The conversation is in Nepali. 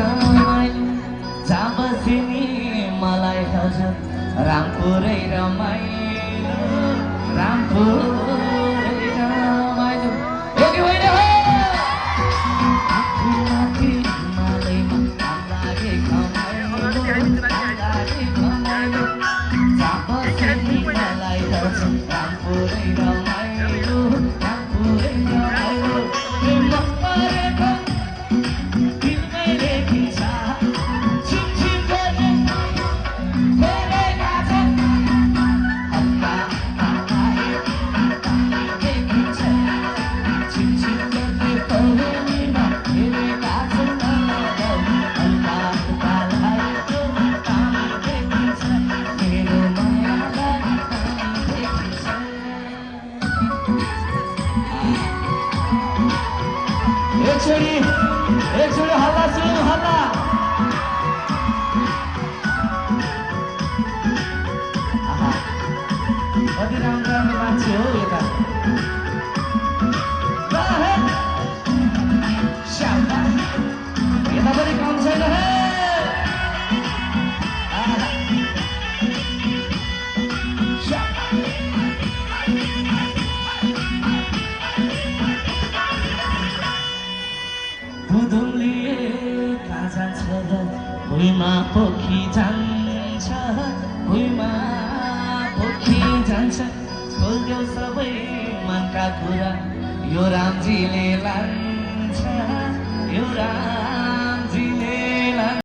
घमाइलो जहाँ बसे नि मलाई हजुर रामपुरै रमाइलो रामपुरै रमाइलो हो कि होइन हो आफूमाथि हिमालयमा काम लागे घमाइलो जहाँ बसे नि मलाई हजुर रामपुरै रमाइलो रामपुरै रमाइलो मन परेको दिलमै लेखिन्छ छिमछिम गर्ने धेरै गाछा हल्का लेखिन्छ छिमछिम गर्ने पौडीमा धेरै गाछा हल्का लागेको पानी लेखिन्छ मेरो मायालाई पानी लेखिन्छ एकचोटि हल्ला सुनौँ हल्ला कति राम्रो राम्रो मान्छे हो यता यता पनि कम छैन हे बुदुलिएका जान्छ भुइँमा पोखी जान्छ भुइँमा पोखी जान्छ खोल्देऊ सबै मनका कुरा यो रामजीले लान्छ यो राम